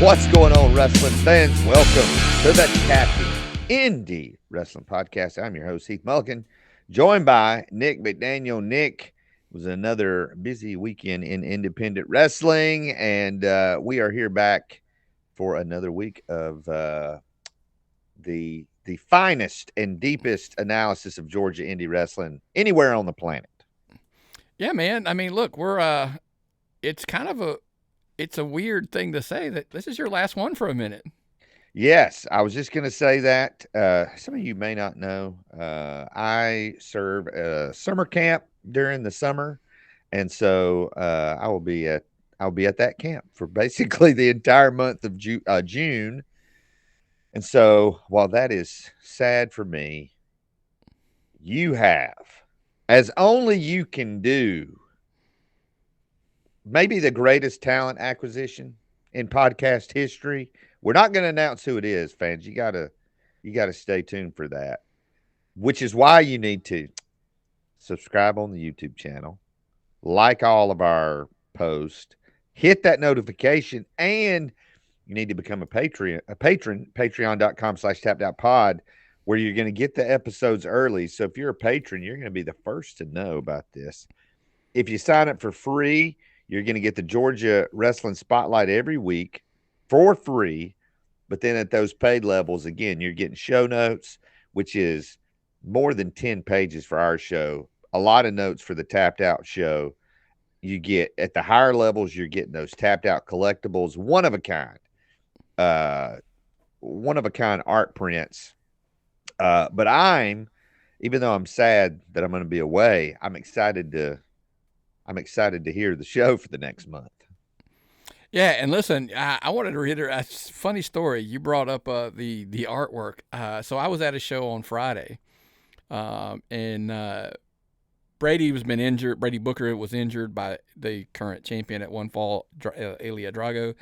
What's going on, wrestling fans? Welcome to the Captain Indy Wrestling Podcast. I'm your host, Heath Mulligan, joined by Nick McDaniel. Nick, it was another busy weekend in independent wrestling, and we are here back for another week of the finest and deepest analysis of Georgia indie wrestling anywhere on the planet. Yeah, man. I mean, look, it's a weird thing to say that this is your last one for a minute. Yes, I was just going to say that. Some of you may not know, I serve a summer camp during the summer, and so I'll be at that camp for basically the entire month of June. And so, while that is sad for me, you have, as only you can do, maybe the greatest talent acquisition in podcast history. We're not going to announce who it is, fans. You gotta stay tuned for that. Which is why you need to subscribe on the YouTube channel, like all of our posts, hit that notification, and you need to become a patron, patreon.com/tappedOutPod, where you're going to get the episodes early. So if you're a patron, you're going to be the first to know about this. If you sign up for free, you're going to get the Georgia Wrestling Spotlight every week for free. But then at those paid levels, again, you're getting show notes, which is more than 10 pages for our show, a lot of notes for the Tapped Out show. You get at the higher levels, you're getting those Tapped Out collectibles, one of a kind art prints. But even though I'm sad that I'm going to be away, I'm excited to hear the show for the next month. Yeah, and listen, I wanted to reiterate a funny story. You brought up the artwork. So I was at a show on Friday, and Brady was been injured. Brady Booker was injured by the current champion at One Fall, Elia Drago.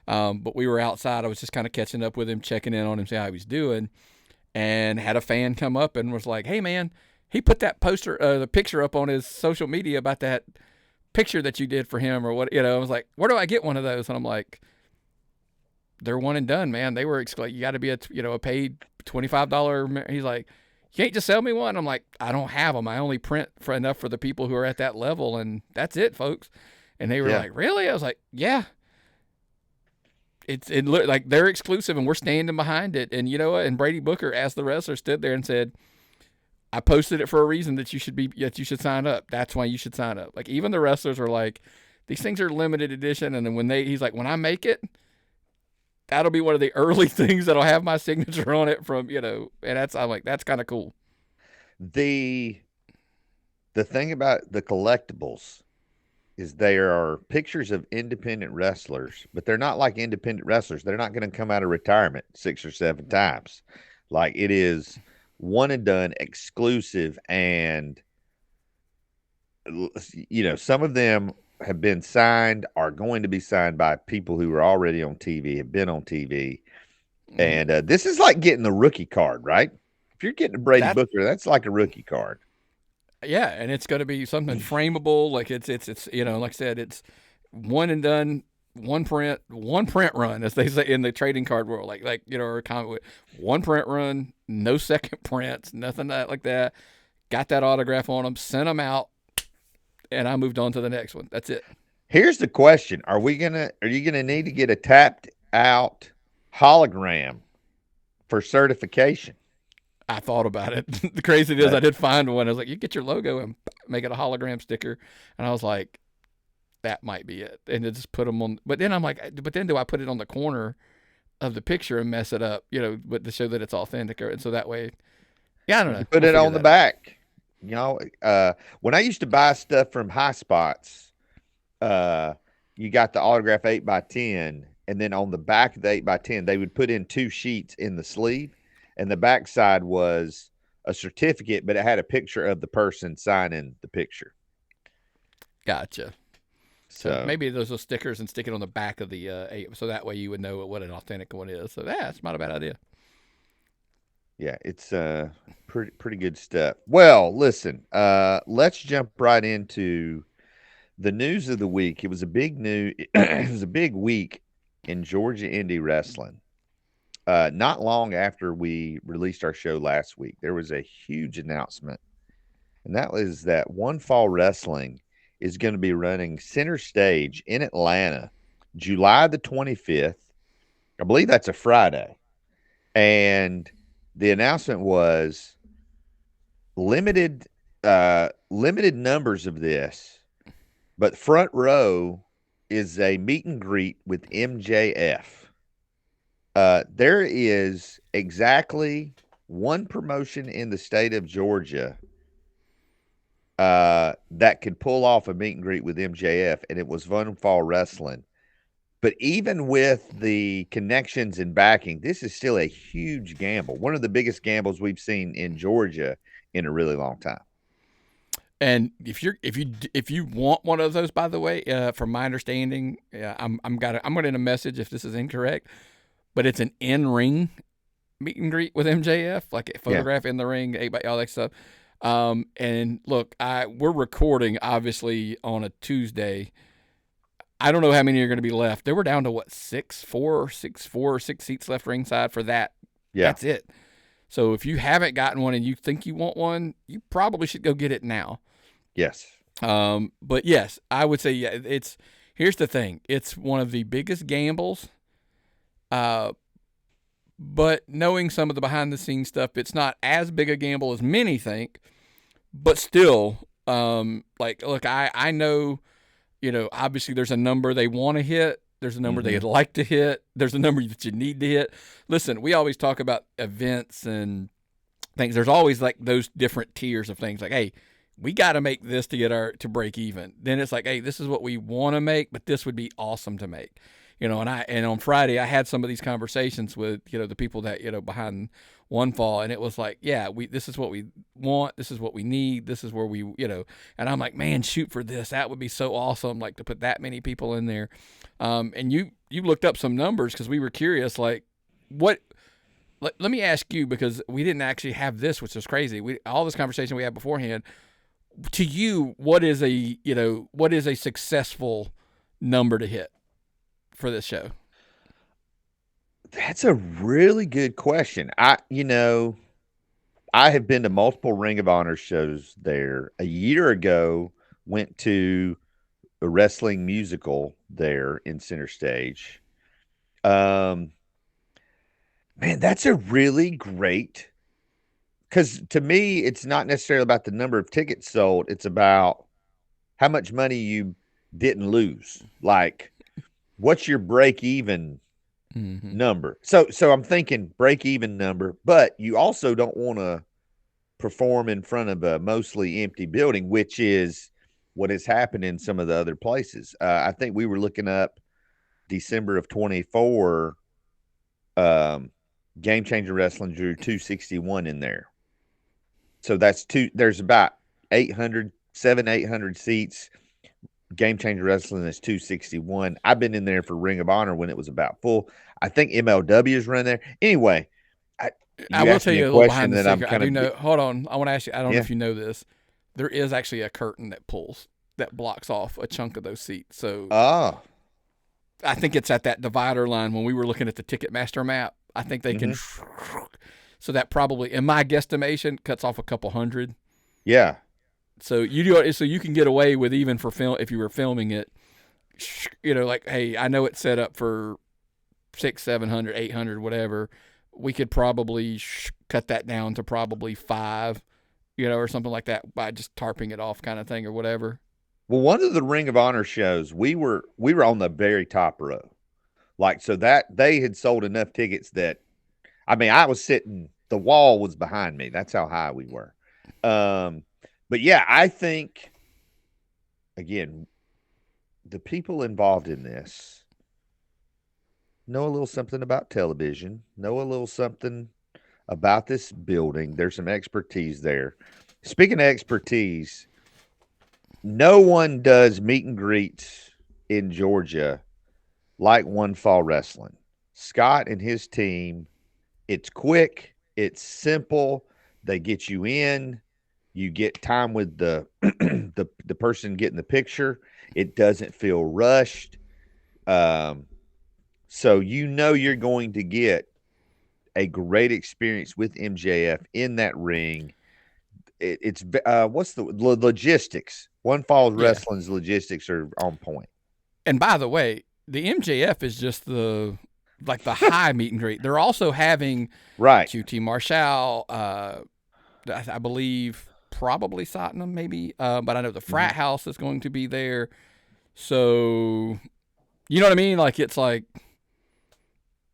But we were outside. I was just kind of catching up with him, checking in on him, see how he was doing, and had a fan come up and was like, "Hey, man, he put that the picture up on his social media about that picture that you did for him or what." I was like, "Where do I get one of those?" And I'm like, "They're one and done, man. They were you got to be a paid $25." He's like, "You can't just sell me one." I'm like, "I don't have them. I only print for enough for the people who are at that level, and that's it, folks." And they were like, "Really?" I was like, "Yeah." It looked like they're exclusive, and we're standing behind it. And you know what? And Brady Booker, as the wrestler, stood there and said, "I posted it for a reason that you should sign up. That's why you should sign up." Like, even the wrestlers are like, "These things are limited edition." And then he's like, "When I make it, that'll be one of the early things that'll have my signature on it from." And I'm like, that's kind of cool. The thing about the collectibles is there are pictures of independent wrestlers, but they're not like independent wrestlers. They're not going to come out of retirement 6 or 7 times. Like, it is one and done, exclusive, and some of them have been signed, are going to be signed by people who are already on TV, have been on TV. And this is like getting the rookie card, right? If you're getting a Brady Booker, that's like a rookie card. Yeah, and it's going to be something frameable. Like it's like I said, it's one and done, one print run, as they say in the trading card world. Or comic, one print run, no second prints, nothing like that. Got that autograph on them, sent them out, and I moved on to the next one. That's it. Here's the question: Are you gonna need to get a tapped out hologram for certification? I thought about it. The crazy thing is, I did find one. I was like, "You get your logo and make it a hologram sticker," and I was like, "That might be it." And just put them on. But then I'm like, do I put it on the corner of the picture and mess it up? But to show that it's authentic, and so that way, yeah, I don't know. Put it on the back. When I used to buy stuff from High Spots, you got the autograph 8x10, and then on the back of the 8x10, they would put in 2 sheets in the sleeve. And the backside was a certificate, but it had a picture of the person signing the picture. Gotcha. So maybe those are stickers and stick it on the back of the 8, so that way you would know what an authentic one is. So that's not a bad idea. Yeah, it's pretty good stuff. Well, listen, let's jump right into the news of the week. It was a big it was a big week in Georgia Indy wrestling. Not long after we released our show last week, there was a huge announcement, and that was that One Fall Wrestling is going to be running center stage in Atlanta, July the 25th. I believe that's a Friday. And the announcement was limited numbers of this, but front row is a meet and greet with MJF. There is exactly one promotion in the state of Georgia that could pull off a meet and greet with MJF, and it was Von Fall Wrestling. But even with the connections and backing, this is still a huge gamble. One of the biggest gambles we've seen in Georgia in a really long time. And if you want one of those, by the way, from my understanding, I'm going to message if this is incorrect, but it's an in-ring meet and greet with MJF, like a photograph in the ring, all that stuff. And look, we're recording obviously on a Tuesday. I don't know how many are going to be left. They were down to what, six seats left ringside for that. Yeah. That's it. So if you haven't gotten one and you think you want one, you probably should go get it now. Yes. But yes, I would say, yeah, here's the thing. It's one of the biggest gambles. But knowing some of the behind the scenes stuff, it's not as big a gamble as many think, but still, look, I know, obviously there's a number they want to hit. There's a number they'd like to hit. There's a number that you need to hit. Listen, we always talk about events and things. There's always like those different tiers of things. Like, hey, we got to make this to break even. Then it's like, hey, this is what we want to make, but this would be awesome to make. And on Friday I had some of these conversations with, the people that, behind One Fall, and it was like, yeah, this is what we want. This is what we need. This is where we, and I'm like, man, shoot for this. That would be so awesome. Like to put that many people in there. And you looked up some numbers because we were curious, like let me ask you, because we didn't actually have this, which is crazy. All this conversation we had beforehand, to you, what is a successful number to hit for this show? That's a really good question. I have been to multiple Ring of Honor shows there. A year ago, went to a wrestling musical there in Center Stage. Man, that's a really great, because to me, it's not necessarily about the number of tickets sold. It's about how much money you didn't lose. Like, what's your break even number? So I'm thinking break even number, but you also don't want to perform in front of a mostly empty building, which is what has happened in some of the other places. I think we were looking up December of 24. Game Changer Wrestling drew 261 in there. So there's about 800 seats. Game Changer Wrestling is 261. I've been in there for Ring of Honor when it was about full. I think MLW's run there. Anyway, I will tell you a little behind the scenes. I do know. Hold on. I want to ask you. I don't know if you know this. There is actually a curtain that blocks off a chunk of those seats. So I think it's at that divider line when we were looking at the Ticketmaster map. I think they can. So that probably, in my guesstimation, cuts off a couple hundred. Yeah. So you do it so you can get away with, even for film, if you were filming it, like, hey, I know it's set up for 600, 700, 800, whatever. We could probably cut that down to probably 5, or something like that by just tarping it off, kind of thing, or whatever. Well, one of the Ring of Honor shows, we were on the very top row, like, so that they had sold enough tickets that, I mean, I was sitting, the wall was behind me. That's how high we were. But yeah, I think, again, the people involved in this know a little something about television, know a little something about this building. There's some expertise there. Speaking of expertise, no one does meet and greets in Georgia like One Fall Wrestling. Scott and his team, it's quick, it's simple. They get you in. You get time with the the person getting the picture. It doesn't feel rushed. So So you're going to get a great experience with MJF in that ring. It's what's the logistics? One Falls Yeah. Wrestling's logistics are on point. And by the way, the MJF is just the high meet and greet. They're also having Right. QT Marshall, I believe probably Satnam maybe, but I know the frat house is going to be there. So you know what I mean? Like it's like,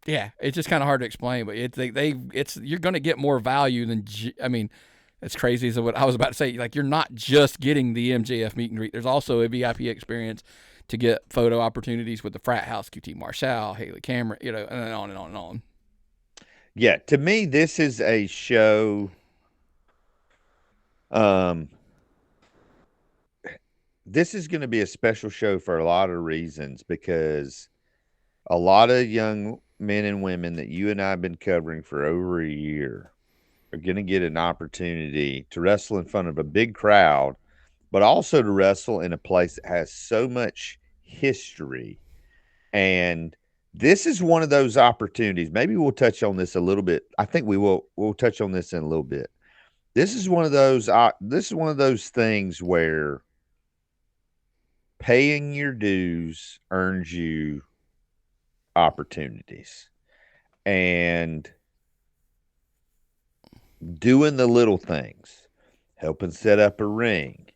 yeah, it's just kind of hard to explain, but it's you're going to get more value than I mean, it's crazy as what I was about to say. Like you're not just getting the MJF meet and greet. There's also a VIP experience to get photo opportunities with the frat house, QT Marshall, Haley Cameron, you know, and on and on and on. Yeah, to me, this is a show. Um, this is going to be a special show for a lot of reasons because a lot of young men and women that you and I have been covering for over a year are going to get an opportunity to wrestle in front of a big crowd, but also to wrestle in a place that has so much history. And this is one of those opportunities. Maybe we'll touch on this a little bit. I think we will. We'll touch on this in a little bit. This is one of those. This is one of those things where paying your dues earns you opportunities, and doing the little things, helping set up a ring,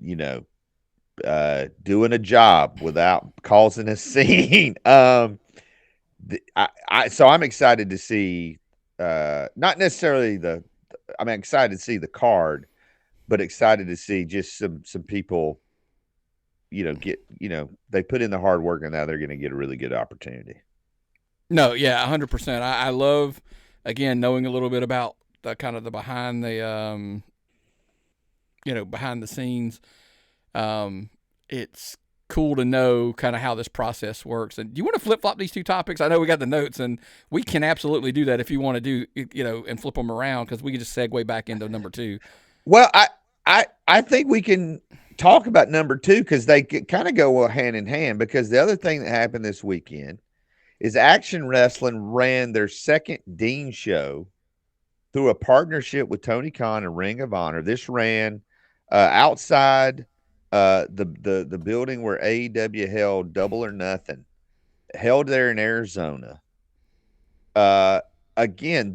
you know, doing a job without causing a scene. So I'm excited to see, not necessarily I'm excited to see the card, but excited to see just some people, they put in the hard work and now they're going to get a really good opportunity. No, yeah, 100%. I love, again, knowing a little bit about the kind of the behind the, behind the scenes. It's cool to know kind of how this process works. And do you want to flip flop these two topics? I know we got the notes, and we can absolutely do that if you want to do, and flip them around because we can just segue back into number two. Well, I think we can talk about number two because they kind of go hand in hand. Because the other thing that happened this weekend is Action Wrestling ran their second Dean show through a partnership with Tony Khan and Ring of Honor. This ran outside the building where AEW held Double or Nothing, held there in Arizona. Again,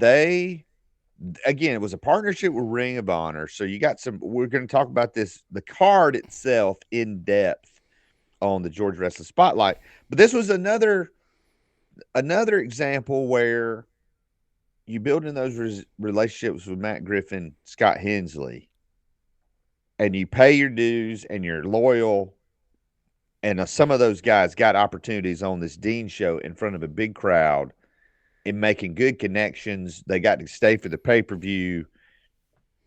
it was a partnership with Ring of Honor. So you got we're going to talk about the card itself in depth on the Georgia Wrestling Spotlight. But this was another example where you build in those relationships with Matt Griffin, Scott Hensley, and you pay your dues and you're loyal. And some of those guys got opportunities on this Dean show in front of a big crowd in making good connections. They got to stay for the pay-per-view.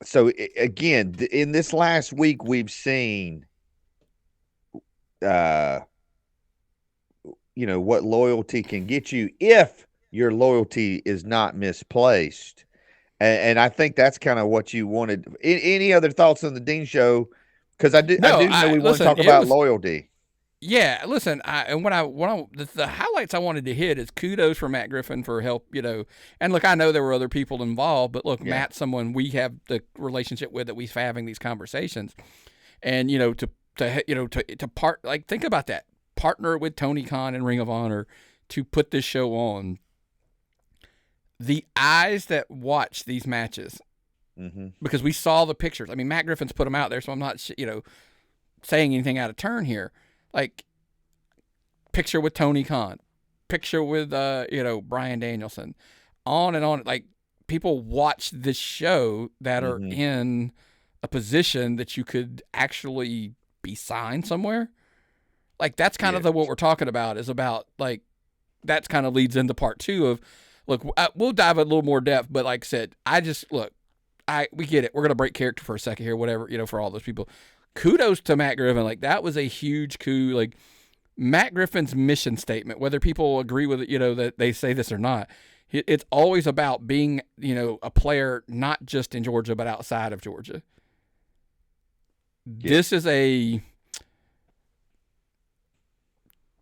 So again, in this last week, we've seen, what loyalty can get you if your loyalty is not misplaced. And I think that's kind of what you wanted. Any other thoughts on the Dean show? Because I do know we want to talk about loyalty. Yeah, listen, the highlights I wanted to hit is kudos for Matt Griffin for help, and look, I know there were other people involved, but look, Matt's someone we have the relationship with that we're having these conversations, and think about that, partner with Tony Khan and Ring of Honor to put this show on. The eyes that watch these matches, because we saw the pictures. I mean, Matt Griffin's put them out there, so I'm not, saying anything out of turn here. Like, picture with Tony Khan, picture with, Bryan Danielson, on and on. Like, people watch this show that are in a position that you could actually be signed somewhere. Like, that's kind of what we're talking about is about, like, that's kind of leads into part two of, look, we'll dive a little more depth, but like I said, we get it. We're going to break character for a second here, whatever, for all those people. Kudos to Matt Griffin. Like, that was a huge coup. Like, Matt Griffin's mission statement, whether people agree with it, that they say this or not, it's always about being, a player not just in Georgia, but outside of Georgia. Yeah. This is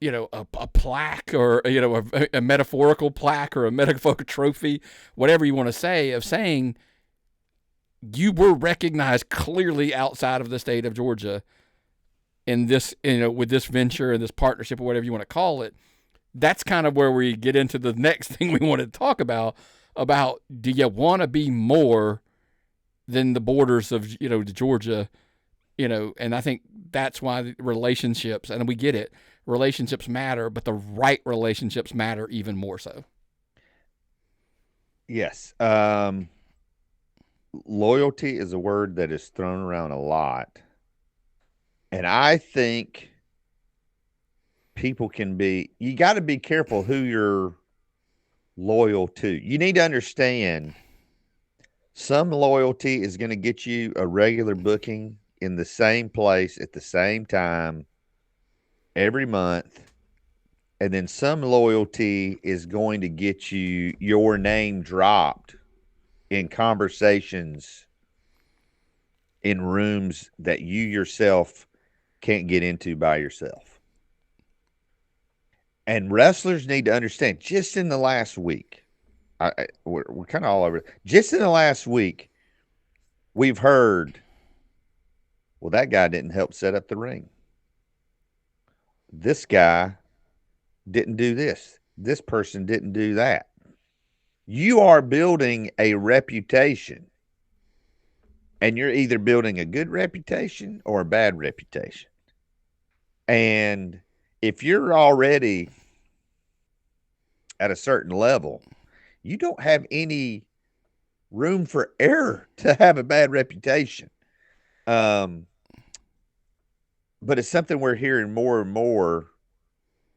a plaque or, a metaphorical plaque or a metaphorical trophy, whatever you want to say, of saying you were recognized clearly outside of the state of Georgia in this, with this venture and this partnership or whatever you want to call it. That's kind of where we get into the next thing we want to talk about do you want to be more than the borders of, Georgia, and I think that's why the relationships, and we get it, relationships matter, but the right relationships matter even more so. Yes. Loyalty is a word that is thrown around a lot. And I think people you got to be careful who you're loyal to. You need to understand some loyalty is going to get you a regular booking in the same place at the same time every month. And then some loyalty is going to get you your name dropped in conversations in rooms that you yourself can't get into by yourself. And wrestlers need to understand, just in the last week, we're kind of all over. Just in the last week, we've heard, well, that guy didn't help set up the ring. This guy didn't do this. This person didn't do that. You are building a reputation, and you're either building a good reputation or a bad reputation. And if you're already at a certain level, you don't have any room for error to have a bad reputation. But it's something we're hearing more and more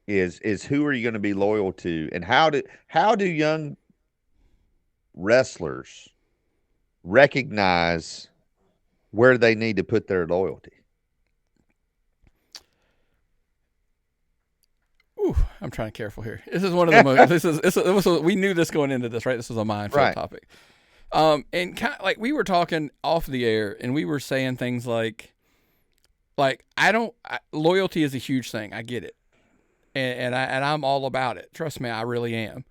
is who are you going to be loyal to, and how do young wrestlers recognize where they need to put their loyalty? Ooh, I'm trying to be careful here. This is one of the most. We knew this going into this, right? This was a minefield topic. And kind of like we were talking off the air, and we were saying things like loyalty is a huge thing. I get it, and I'm all about it. Trust me, I really am.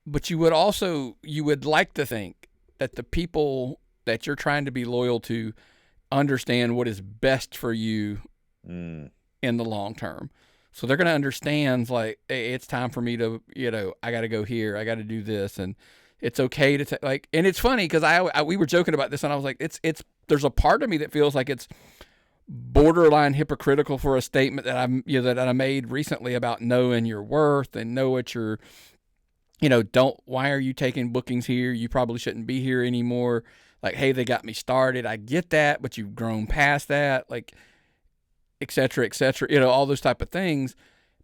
But you would like to think that the people that you're trying to be loyal to understand what is best for you in the long term. So they're going to understand, like, hey, it's time for me to, I got to go here. I got to do this. And it's okay to and it's funny because we were joking about this, and I was like, there's a part of me that feels like it's borderline hypocritical for a statement that I made recently about knowing your worth and know what you're, why are you taking bookings here? You probably shouldn't be here anymore. Like, hey, they got me started. I get that, but you've grown past that. Like, et cetera, all those type of things.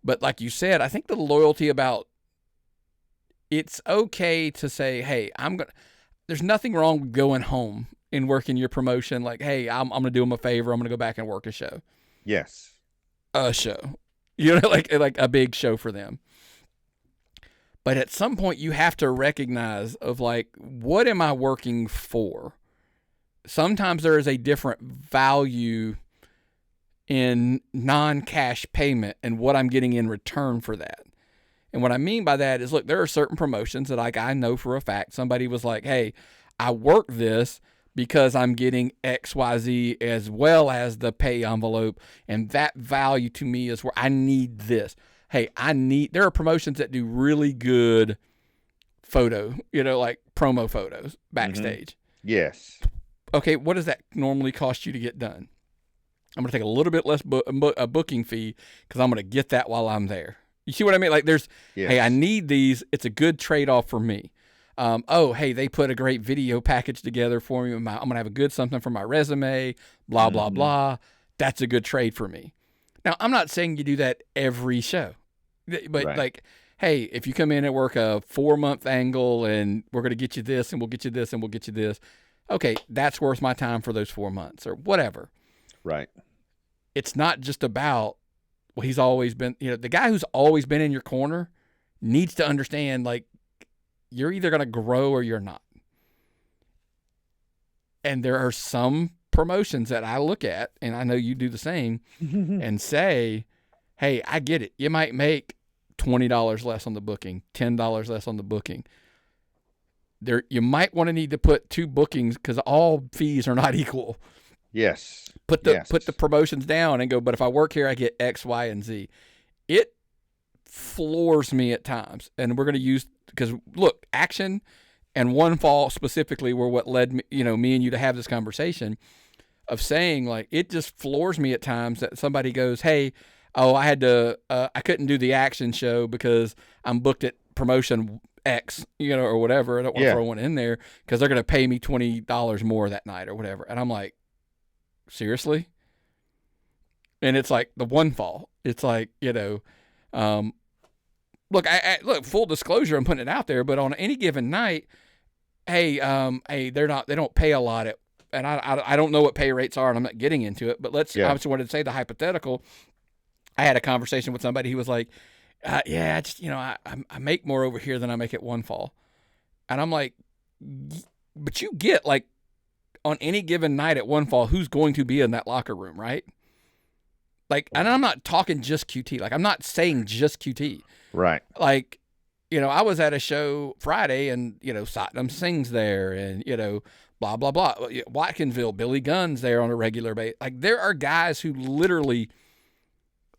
But like you said, I think the loyalty about it's okay to say, hey, there's nothing wrong with going home and working your promotion. Like, hey, I'm going to do them a favor. I'm going to go back and work a show. Yes. A show, like a big show for them. But at some point you have to recognize of like, what am I working for? Sometimes there is a different value in non-cash payment and what I'm getting in return for that. And what I mean by that is, look, there are certain promotions that I know for a fact somebody was like, hey, I work this because I'm getting XYZ as well as the pay envelope, and that value to me is where I need this. Hey, there are promotions that do really good photo, like promo photos backstage. Mm-hmm. Yes. Okay, what does that normally cost you to get done? I'm going to take a little bit less a booking fee because I'm going to get that while I'm there. You see what I mean? Like hey, I need these. It's a good trade-off for me. Hey, they put a great video package together for me. I'm going to have a good something for my resume, blah, blah, blah. That's a good trade for me. Now, I'm not saying you do that every show. But like, hey, if you come in and work a 4-month angle and we're going to get you this and we'll get you this and we'll get you this. Okay, that's worth my time for those 4 months or whatever. Right. It's not just about, well, he's always been, the guy who's always been in your corner needs to understand, like, you're either going to grow or you're not. And there are some promotions that I look at, and I know you do the same, and say, hey, I get it. You might make $20 less on the booking, $10 less on the booking. There, you might want to need to put 2 bookings because all fees are not equal. Yes. Put Yes. the promotions down and go, but if I work here, I get X, Y, and Z. It floors me at times. And we're going to use, because look, Action and One Fall specifically were what led me, me and you to have this conversation of saying, like, it just floors me at times that somebody goes, hey, I couldn't do the Action show because I'm booked at promotion X, or whatever. I don't want to throw one in there because they're going to pay me $20 more that night or whatever. And I'm like, seriously? And it's like the One Fall. It's like, look, look, full disclosure, I'm putting it out there, but on any given night, hey, they don't pay a lot and I don't know what pay rates are, and I'm not getting into it, but I just wanted to say the hypothetical. I had a conversation with somebody who was like, I just, I make more over here than I make at One Fall. And I'm like, but you get, like, on any given night at One Fall, who's going to be in that locker room, right? Like, and I'm not talking just QT. Like, I'm not saying just QT. Right. Like, I was at a show Friday and, Satnam Singh's there and, blah, blah, blah. Watkinsville, Billy Gunn's there on a regular basis. Like, there are guys who literally,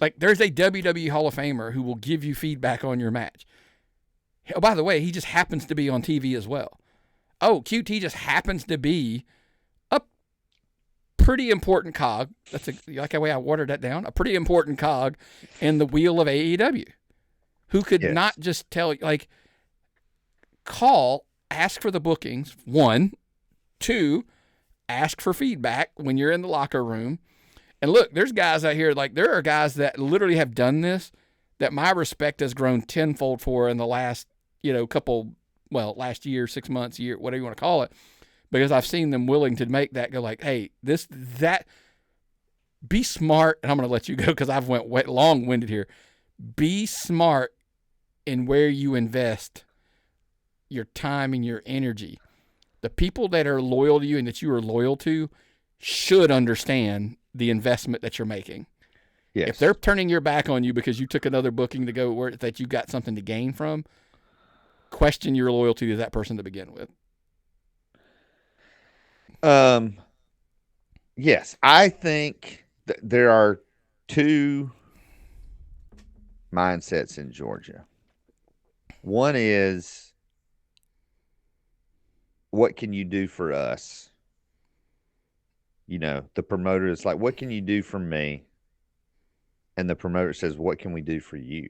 like, there's a WWE Hall of Famer who will give you feedback on your match. Oh, by the way, he just happens to be on TV as well. Oh, QT just happens to be a pretty important cog. That's like the way I watered that down. A pretty important cog in the wheel of AEW. Who could not just tell you, like, call, ask for the bookings, 1, 2, ask for feedback when you're in the locker room. And look, there's guys out here, like, there are guys that literally have done this that my respect has grown tenfold for in the last, last year, 6 months, year, whatever you want to call it, because I've seen them willing to make that go like, hey, be smart. And I'm going to let you go because I've went long-winded here. Be smart in where you invest your time and your energy. The people that are loyal to you and that you are loyal to should understand the investment that you're making. Yes. If they're turning your back on you because you took another booking to go where that you got something to gain from, question your loyalty to that person to begin with. Yes, I think there are 2 mindsets in Georgia. One is, what can you do for us? The promoter is like, what can you do for me? And the promoter says, what can we do for you?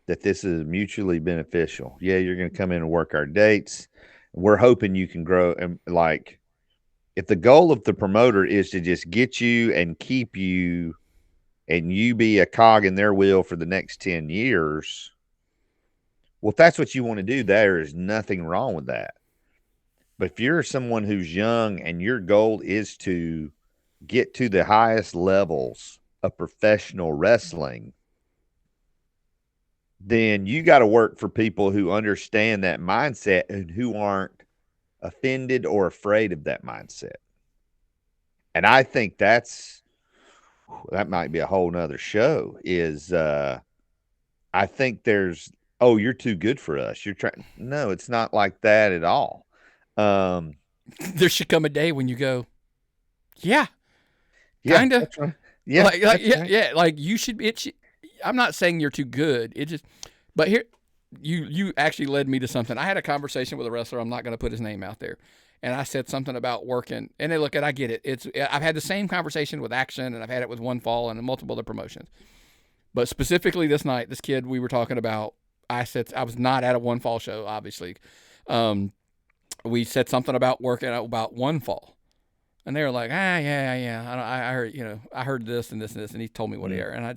That this is mutually beneficial. Yeah, you're going to come in and work our dates. We're hoping you can grow. And, like, if the goal of the promoter is to just get you and keep you and you be a cog in their wheel for the next 10 years, well, if that's what you want to do, there is nothing wrong with that. But if you're someone who's young and your goal is to get to the highest levels of professional wrestling, then you got to work for people who understand that mindset and who aren't offended or afraid of that mindset. And I think that might be a whole nother show is, I think there's, oh, you're too good for us. You're trying. No, it's not like that at all. There should come a day when you go, kind of. That's right. Yeah, right. Like you should be. I'm not saying you're too good. It just, but here, you actually led me to something. I had a conversation with a wrestler. I'm not going to put his name out there, and I said something about working. And they look at, I get it. I've had the same conversation with Action, and I've had it with One Fall and multiple other promotions. But specifically this night, this kid we were talking about, I said I was not at a One Fall show, obviously. We said something about working about One Fall. And they were like, I heard, I heard this and this and this, and he told me what he heard. And I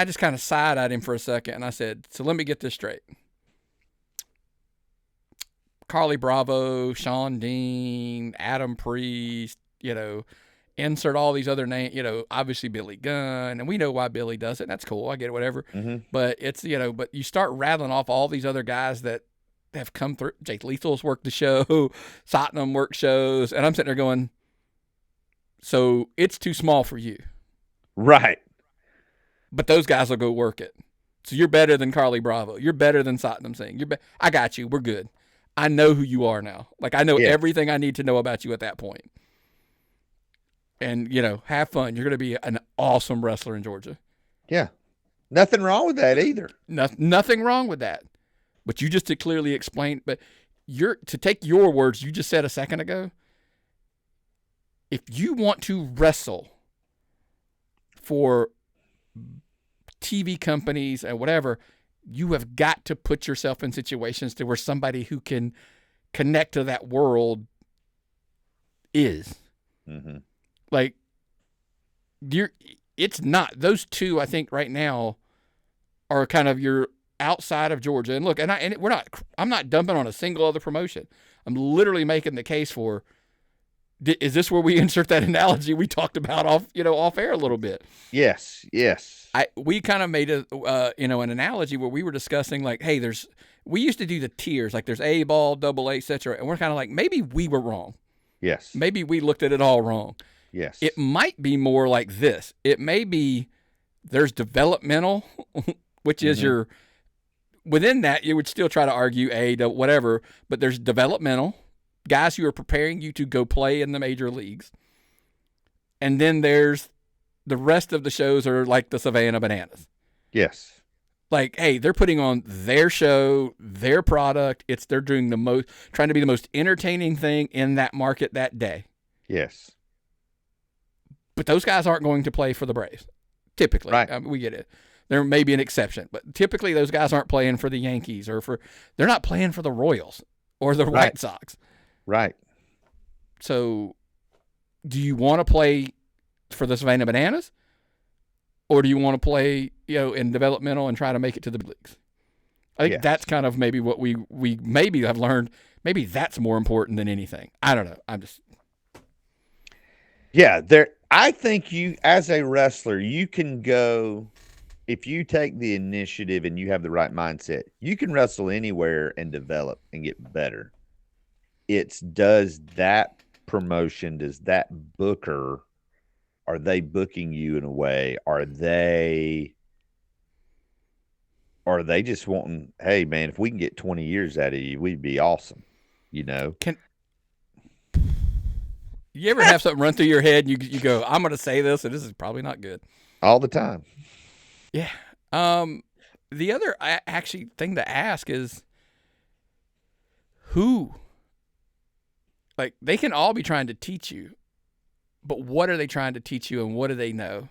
just kind of side-eyed him for a second, and I said, so let me get this straight. Carly Bravo, Sean Dean, Adam Priest, insert all these other names, obviously Billy Gunn, and we know why Billy does it. That's cool. I get it, whatever. Mm-hmm. But it's, but you start rattling off all these other guys that have come through. Jake Lethal's worked the show, Satnam worked shows, and I'm sitting there going, so it's too small for you. Right. but those guys will go work it. So you're better than Carly Bravo. You're better than Satnam Singh. I got you. We're good. I know who you are now. Like, I know Yes. everything I need to know about you at that point. And, have fun. You're going to be an awesome wrestler in Georgia. Yeah. Nothing wrong with that either. Nothing wrong with that. But you just clearly explained. But to take your words you just said a second ago, if you want to wrestle for TV companies and whatever, you have got to put yourself in situations to where somebody who can connect to that world is. Mm-hmm. Like, it's not. Those two, I think, right now are kind of your outside of Georgia. And look, I'm not dumping on a single other promotion. I'm literally making the case for, is this where we insert that analogy we talked about off air a little bit? Yes. We kind of made an analogy where we were discussing, like, hey, we used to do the tiers, like there's A ball, double A, etc. And we're kind of like, maybe we were wrong. Yes. Maybe we looked at it all wrong. Yes. It might be more like this. It may be there's developmental, which is within that, you would still try to argue whatever, but there's developmental, guys who are preparing you to go play in the major leagues. And then there's the rest of the shows are like the Savannah Bananas. Yes. Like, hey, they're putting on their show, their product. They're doing trying to be the most entertaining thing in that market that day. Yes. But those guys aren't going to play for the Braves. Typically. Right. I mean, we get it. There may be an exception, but typically those guys aren't playing for the Yankees they're not playing for the Royals or the White Sox. Right. So do you want to play for the Savannah Bananas, or do you want to play, in developmental and try to make it to the big leagues? I think that's kind of maybe what we maybe have learned. Maybe that's more important than anything. I don't know. I'm just. Yeah, I think you, as a wrestler, you can go, if you take the initiative and you have the right mindset, you can wrestle anywhere and develop and get better. Does that promotion, does that booker, are they booking you in a way? Are they just wanting, hey man, if we can get 20 years out of you, we'd be awesome. Can you ever have something run through your head and you go, I'm going to say this, and this is probably not good? All the time. Yeah. The other actually thing to ask is who? Like, they can all be trying to teach you, but what are they trying to teach you and what do they know?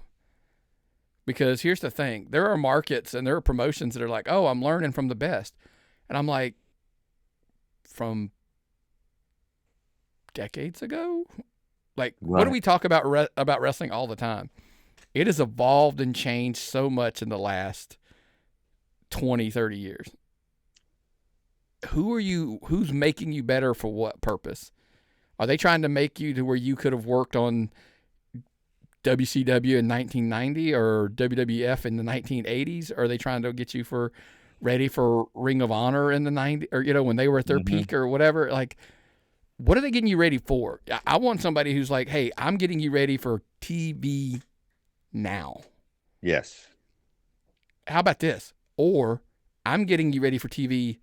Because here's the thing. There are markets and there are promotions that are like, oh, I'm learning from the best. And I'm like, from decades ago? Like, what do we talk about wrestling all the time? It has evolved and changed so much in the last 20, 30 years. Who's making you better for what purpose? Are they trying to make you to where you could have worked on WCW in 1990 or WWF in the 1980s? Or are they trying to get you ready for Ring of Honor in the 90s, or, when they were at their peak or whatever? Like, what are they getting you ready for? I want somebody who's like, hey, I'm getting you ready for TV now. Yes. How about this? Or I'm getting you ready for TV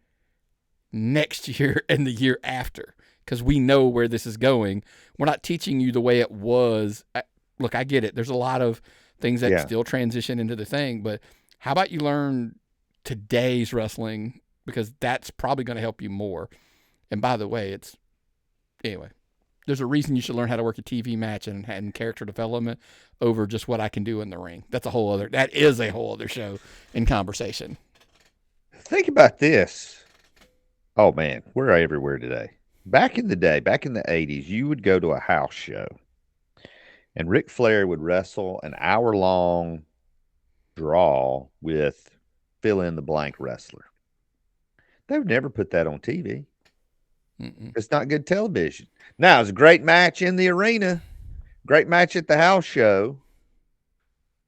next year and the year after, because we know where this is going. We're not teaching you the way it was. Look, I get it. There's a lot of things that still transition into the thing, but how about you learn today's wrestling, because that's probably going to help you more. And by the way, anyway, there's a reason you should learn how to work a TV match and character development over just what I can do in the ring. That is a whole other show in conversation. Think about this. Oh man, we're everywhere today. Back in the day, back in the 80s, you would go to a house show and Ric Flair would wrestle an hour-long draw with fill-in-the-blank wrestler. They would never put that on TV. It's not good television. Now, it's a great match in the arena, great match at the house show,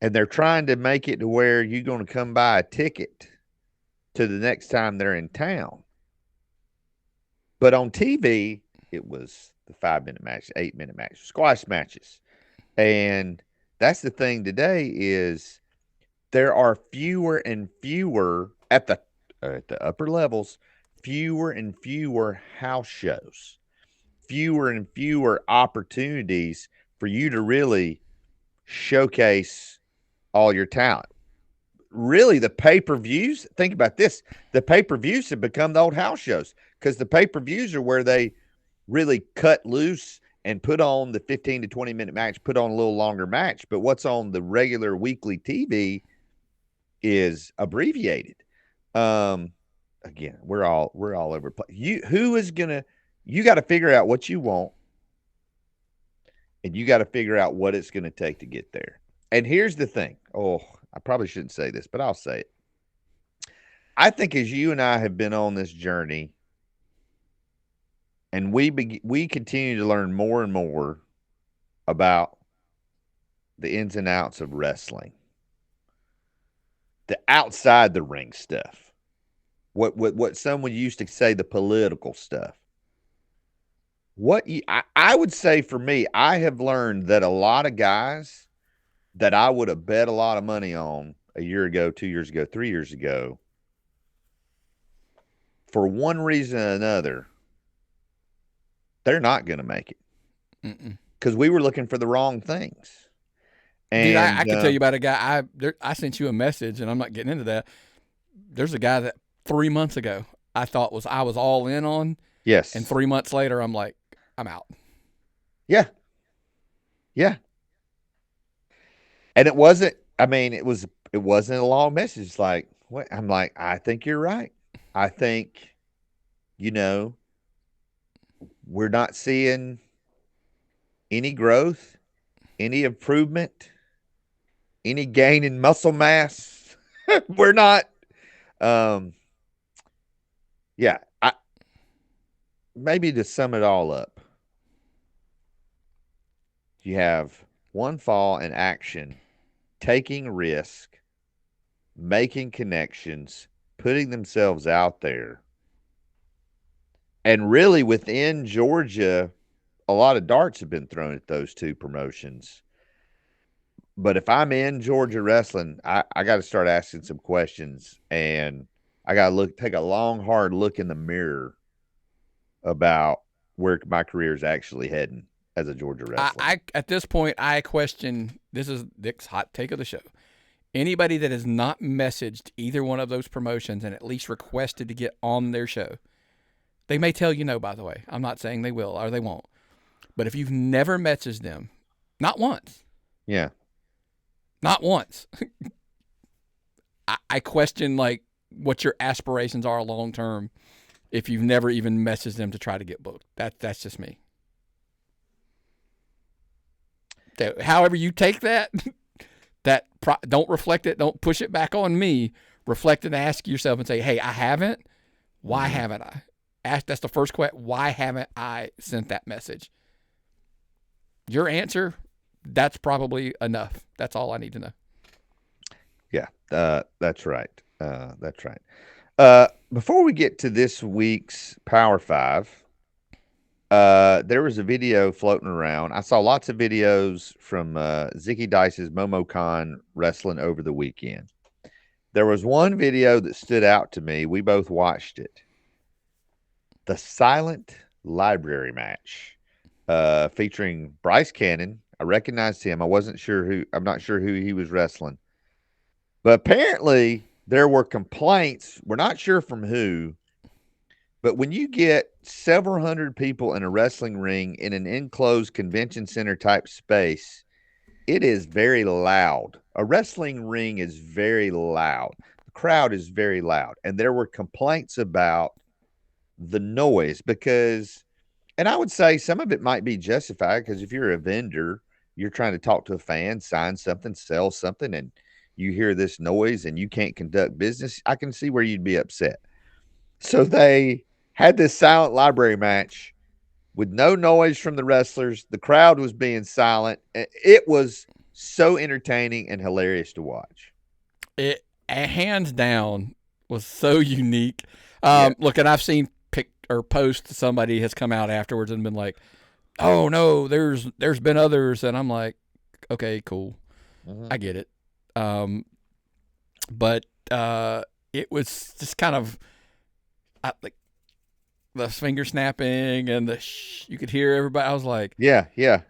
and they're trying to make it to where you're going to come buy a ticket to the next time they're in town. But on TV, it was the 5-minute match, 8-minute match, squash matches. And that's the thing today is there are fewer and fewer at the upper levels, fewer and fewer house shows, fewer and fewer opportunities for you to really showcase all your talent. Really, the pay-per-views, think about this, the pay-per-views have become the old house shows, because the pay-per-views are where they really cut loose and put on the 15 to 20-minute match, put on a little longer match. But what's on the regular weekly TV is abbreviated. Again, we're all over the place. You got to figure out what you want, and you got to figure out what it's going to take to get there. And here's the thing. Oh, I probably shouldn't say this, but I'll say it. I think as you and I have been on this journey, and we continue to learn more and more about the ins and outs of wrestling, the outside the ring stuff, what someone used to say, the political stuff. I would say for me, I have learned that a lot of guys that I would have bet a lot of money on a year ago, 2 years ago, 3 years ago, for one reason or another, they're not going to make it because we were looking for the wrong things. And dude, I could tell you about a guy. I sent you a message, and I'm not getting into that. There's a guy that 3 months ago I was all in on. Yes. And 3 months later, I'm like, I'm out. Yeah. Yeah. And it wasn't. I mean, it wasn't a long message. It's like, what? I'm like, I think you're right. I think, we're not seeing any growth, any improvement, any gain in muscle mass. We're not. Yeah. Maybe to sum it all up, you have one fall in action, taking risk, making connections, putting themselves out there. And really within Georgia, a lot of darts have been thrown at those two promotions. But if I'm in Georgia wrestling, I got to start asking some questions, and I got to take a long, hard look in the mirror about where my career is actually heading as a Georgia wrestler. At this point, I question, this is Nick's hot take of the show. Anybody that has not messaged either one of those promotions and at least requested to get on their show, they may tell you no, by the way. I'm not saying they will or they won't. But if you've never messaged them, not once. Yeah. Not once. I question, like, what your aspirations are long term if you've never even messaged them to try to get booked. That's just me. So, however you take that, don't reflect it. Don't push it back on me. Reflect and ask yourself and say, hey, I haven't. Why haven't I? That's the first question. Why haven't I sent that message? Your answer, that's probably enough. That's all I need to know. Yeah, that's right. That's right. Before we get to this week's Power 5, there was a video floating around. I saw lots of videos from Zicky Dice's MomoCon wrestling over the weekend. There was one video that stood out to me. We both watched it. The Silent Library match featuring Bryce Cannon. I recognized him. I'm not sure who he was wrestling. But apparently there were complaints. We're not sure from who. But when you get several hundred people in a wrestling ring in an enclosed convention center type space, it is very loud. A wrestling ring is very loud. The crowd is very loud. And there were complaints about the noise because, and I would say some of it might be justified because if you're a vendor, you're trying to talk to a fan, sign something, sell something, and you hear this noise and you can't conduct business, I can see where you'd be upset. So they had this silent library match with no noise from the wrestlers. The crowd was being silent. It was so entertaining and hilarious to watch. It hands down was so unique. Look, and I've seen post somebody has come out afterwards and been like, "Oh no, there's been others," and I'm like, "Okay, cool, I get it." but it was just kind of like the finger snapping and you could hear everybody. I was like, Yeah, yeah.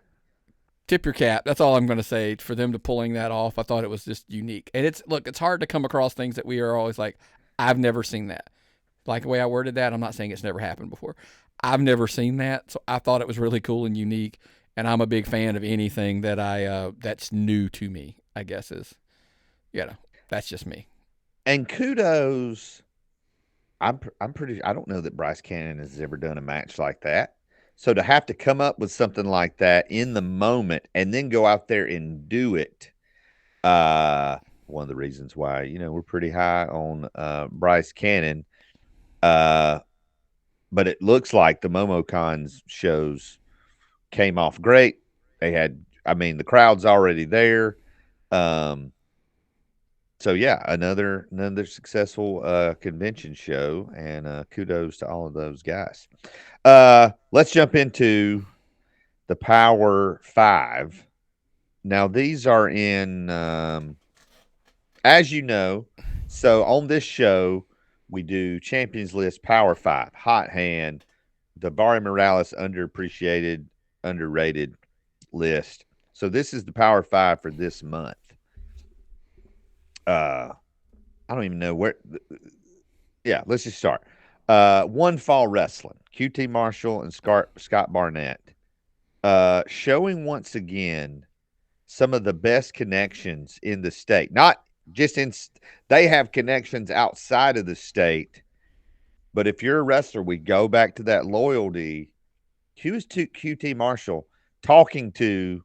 tip your cap. That's all I'm going to say for them to pulling that off. I thought it was just unique. And it's hard to come across things that we are always like, I've never seen that. Like the way I worded that, I'm not saying it's never happened before. I've never seen that, so I thought it was really cool and unique. And I'm a big fan of anything that that's new to me. I guess is, that's just me. And kudos. I'm pretty. I don't know that Bryce Cannon has ever done a match like that. So to have to come up with something like that in the moment and then go out there and do it, one of the reasons why we're pretty high on Bryce Cannon. But it looks like the MomoCon's shows came off great. They had, I mean, the crowd's already there. So yeah, another successful convention show, and kudos to all of those guys. Let's jump into the Power Five. Now these are in, as you know, so on this show we do Champions List, Power Five, Hot Hand, the Barry Morales underappreciated, underrated list. So this is the Power Five for this month. I don't even know where. Yeah, let's just start. One Fall Wrestling, QT Marshall and Scott Barnett, showing once again some of the best connections in the state. Not just in, they have connections outside of the state, but if you're a wrestler, we go back to that loyalty. Who is QT Marshall talking to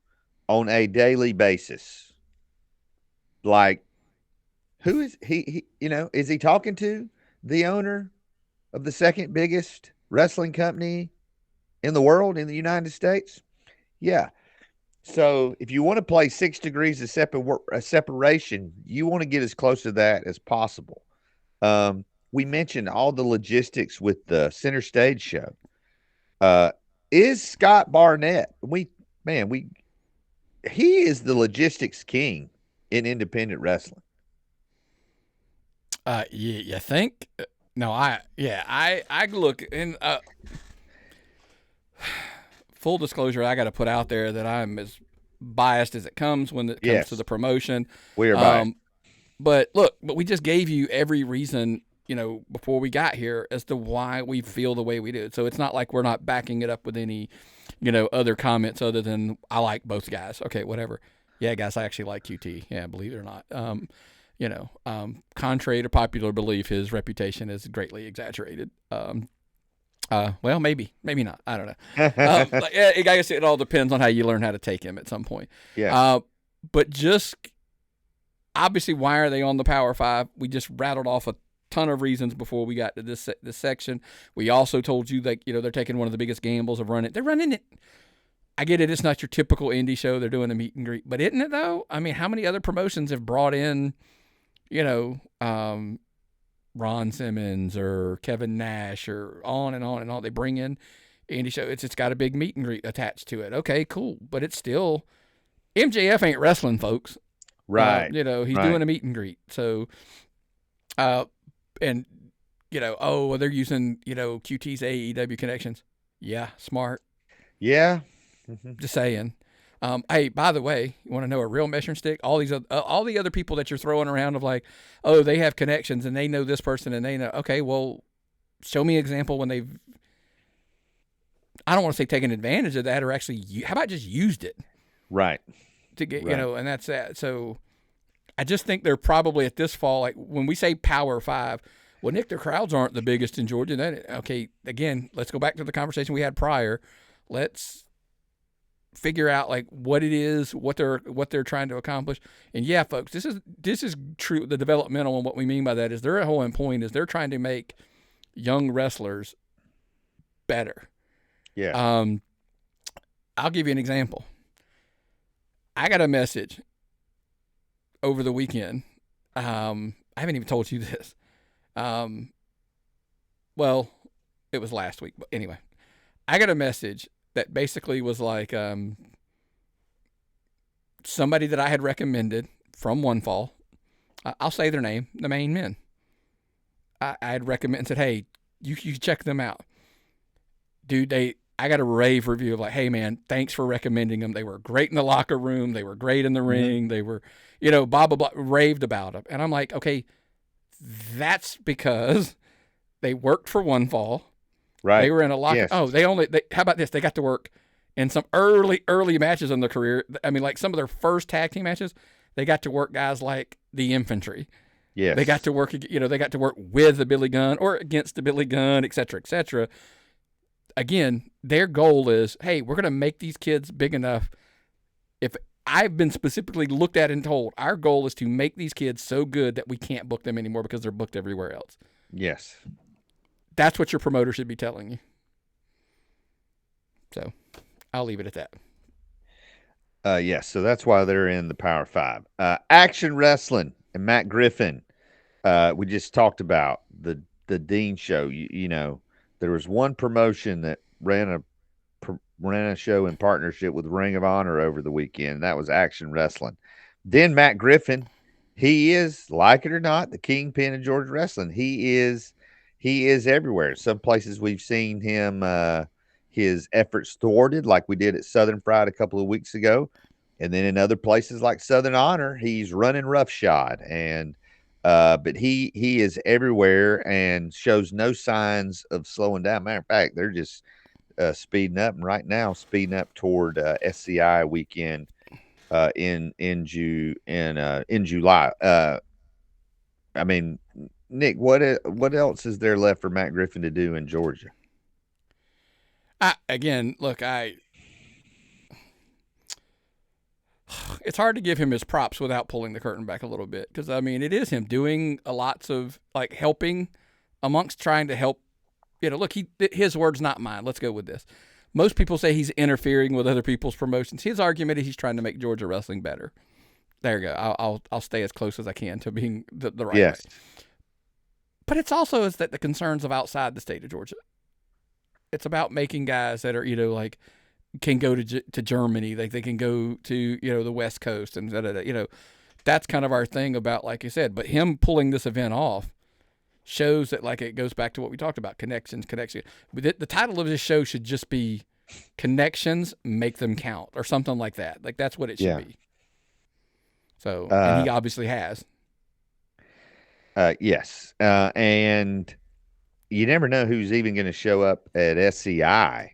on a daily basis? Like, who is he? Is he talking to the owner of the second biggest wrestling company in the world, in the United States? Yeah. So if you want to play 6 degrees of separation, you want to get as close to that as possible. We mentioned all the logistics with the center stage show. Is Scott Barnett? He is the logistics king in independent wrestling. You think? No, I look in. Full disclosure, I got to put out there that I'm as biased as it comes when it comes to the promotion. We are biased. But we just gave you every reason, before we got here as to why we feel the way we do. So it's not like we're not backing it up with any, other comments other than I like both guys. Okay, whatever. Yeah, guys, I actually like QT. Yeah, believe it or not. Contrary to popular belief, his reputation is greatly exaggerated. Well, maybe not. I don't know. I guess it all depends on how you learn how to take him at some point. Yeah. But just obviously, why are they on the Power Five? We just rattled off a ton of reasons before we got to this section. We also told you that they're taking one of the biggest gambles of running. They're running it. I get it. It's not your typical indie show. They're doing a meet and greet, but isn't it though? I mean, how many other promotions have brought in, Ron Simmons or Kevin Nash or on and on and on. They bring in indie show. It's got a big meet and greet attached to it. Okay, cool. But it's still MJF ain't wrestling, folks. Right. He's doing a meet and greet. So, they're using, QT's AEW connections. Yeah, smart. Yeah. Just saying. Hey, by the way, you want to know a real measuring stick? All the other people that you're throwing around of like, oh, they have connections and they know this person and they know. Okay, well, show me an example when they've. I don't want to say taken advantage of that or actually. How about just used it? Right. To get and that's that. So, I just think they're probably at this fall. Like when we say Power Five, well, Nick, their crowds aren't the biggest in Georgia. Then okay, again, let's go back to the conversation we had prior. Let's figure out like what it is, what they're trying to accomplish. And yeah, folks, this is true. The developmental and what we mean by that is their whole point is they're trying to make young wrestlers better. Yeah. I'll give you an example. I got a message over the weekend. I haven't even told you this. Well, it was last week, but anyway, I got a message that basically was like somebody that I had recommended from One Fall. I'll say their name, the main men. I'd recommend and said, hey, you check them out. Dude, I got a rave review of like, hey man, thanks for recommending them. They were great in the locker room. They were great in the ring. They were, blah, blah, blah, raved about them. And I'm like, okay, that's because they worked for One Fall. Right. They were in a locker. Yes. Oh, how about this? They got to work in some early matches in their career. I mean, like some of their first tag team matches, they got to work guys like the Infantry. Yes. They got to work, they got to work with the Billy Gunn or against the Billy Gunn, et cetera, et cetera. Again, their goal is, hey, we're going to make these kids big enough. If I've been specifically looked at and told, our goal is to make these kids so good that we can't book them anymore because they're booked everywhere else. Yes. That's what your promoter should be telling you. So I'll leave it at that. Yes, so that's why they're in the Power 5. Action Wrestling and Matt Griffin. We just talked about the Dean show. There was one promotion that ran a show in partnership with Ring of Honor over the weekend, and that was Action Wrestling. Then Matt Griffin, he is, like it or not, the kingpin of Georgia wrestling. He is everywhere. Some places we've seen him, his efforts thwarted, like we did at Southern Fried a couple of weeks ago, and then in other places like Southern Honor, he's running roughshod. And but he is everywhere and shows no signs of slowing down. Matter of fact, they're just speeding up, and right now speeding up toward SCI weekend in July. I mean, Nick, what else is there left for Matt Griffin to do in Georgia? It's hard to give him his props without pulling the curtain back a little bit, because I mean, it is him doing lots of like helping amongst trying to help. Look, his words, not mine. Let's go with this. Most people say he's interfering with other people's promotions. His argument is he's trying to make Georgia wrestling better. There you go. I'll stay as close as I can to being the right way. But it's also is that the concerns of outside the state of Georgia. It's about making guys that are like can go to Germany, like they can go to the West Coast, and that's kind of our thing about, like you said. But him pulling this event off shows that, like, it goes back to what we talked about, connection. The title of this show should just be Connections Make Them Count, or something like that. Like, that's what it should be. So, and he obviously has. Yes. And you never know who's even going to show up at SCI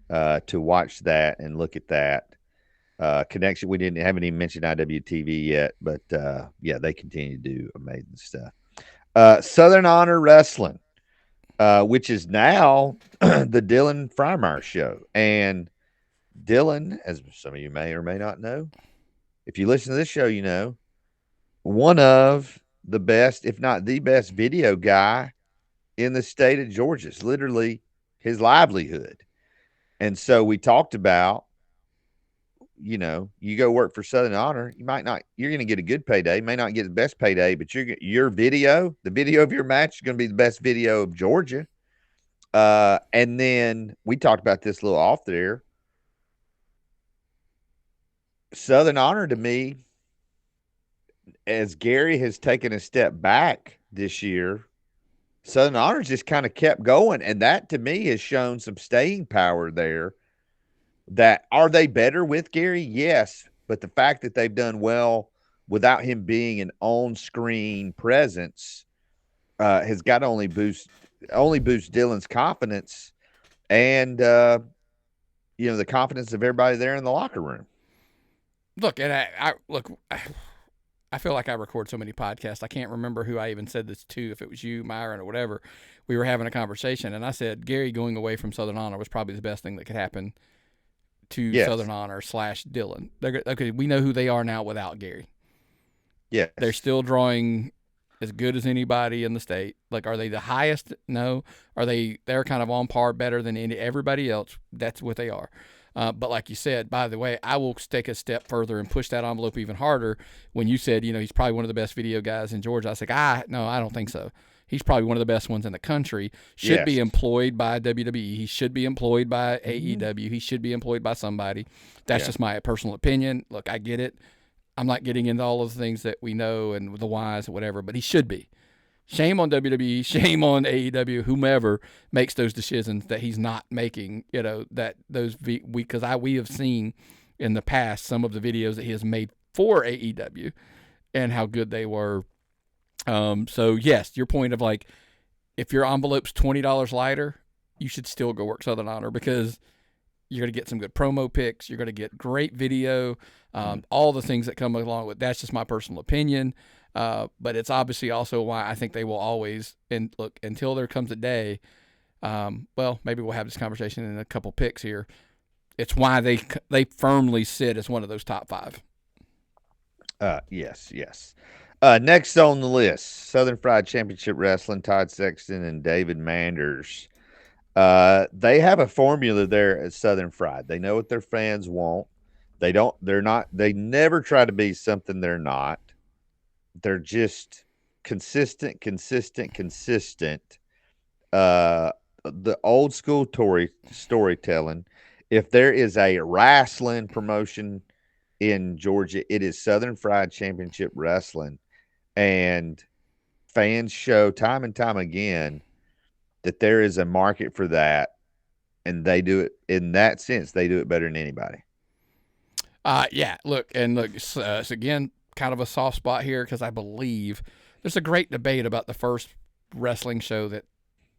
to watch that and look at that. Connection. We haven't even mentioned IWTV yet, but yeah, they continue to do amazing stuff. Southern Honor Wrestling, which is now the Dylan Freimeyer show. And Dylan, as some of you may or may not know, if you listen to this show, one of the best, if not the best, video guy in the state of Georgia. It's literally his livelihood. And so we talked about, you go work for Southern Honor, you're going to get a good payday. You may not get the best payday, but your video, the video of your match is going to be the best video of Georgia. And then we talked about this a little off there. Southern Honor, to me, as Gary has taken a step back this year, Southern Honor's just kind of kept going. And that, to me, has shown some staying power there. That, are they better with Gary? Yes. But the fact that they've done well without him being an on-screen presence has got to only boost Dylan's confidence and, the confidence of everybody there in the locker room. Look, and I feel like I record so many podcasts. I can't remember who I even said this to, if it was you, Myron, or whatever. We were having a conversation, and I said Gary going away from Southern Honor was probably the best thing that could happen to Southern Honor / Dylan. Okay, we know who they are now without Gary. Yeah. They're still drawing as good as anybody in the state. Like, are they the highest? No. They're kind of on par, better than everybody else. That's what they are. But like you said, by the way, I will take a step further and push that envelope even harder. When you said, he's probably one of the best video guys in Georgia, I was like, no, I don't think so. He's probably one of the best ones in the country. Should be employed by WWE. He should be employed by AEW. He should be employed by somebody. That's just my personal opinion. Look, I get it. I'm not getting into all of the things that we know and the whys or whatever, but he should be. Shame on WWE, shame on AEW, whomever makes those decisions that he's not making. That those because we have seen in the past some of the videos that he has made for AEW and how good they were. So yes, your point of like, if your envelope's $20 lighter, you should still go work Southern Honor because you're going to get some good promo pics. You're going to get great video, all the things that come along with. That's just my personal opinion. But it's obviously also why I think they will always, and look, until there comes a day, well, maybe we'll have this conversation in a couple picks here. It's why they firmly sit as one of those top 5. Yes. Next on the list, Southern Fried Championship Wrestling, Todd Sexton and David Manders. They have a formula there at Southern Fried. They know what their fans want. They never try to be something they're not. They're just consistent. The old school storytelling. If there is a wrestling promotion in Georgia, it is Southern Fried Championship Wrestling. And fans show time and time again that there is a market for that. And they do it in that sense. They do it better than anybody. Yeah, look, it's again, kind of a soft spot here because I believe there's a great debate about the first wrestling show that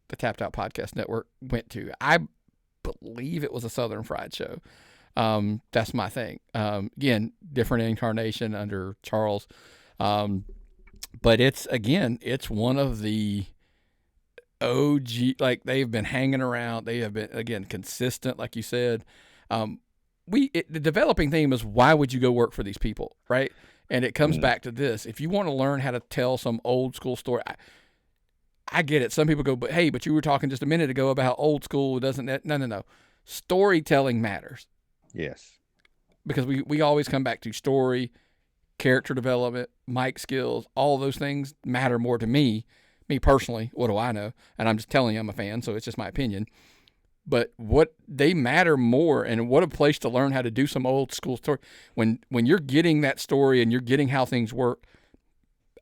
the Tapped Out Podcast Network went to. I believe it was a Southern Fried show. That's my thing. Again, different incarnation under Charles. But it's one of the OG, like they've been hanging around. They have been, again, consistent, like you said. The developing theme is, why would you go work for these people, right? And it comes back to this. If you want to learn how to tell some old school story, I get it. Some people go, but you were talking just a minute ago about how old school doesn't. No. Storytelling matters. Yes. Because we always come back to story, character development, mic skills, all of those things matter more to me. Me personally, what do I know? And I'm just telling you I'm a fan, so it's just my opinion. But what they matter more, and what a place to learn how to do some old school story. When you're getting that story and you're getting how things work,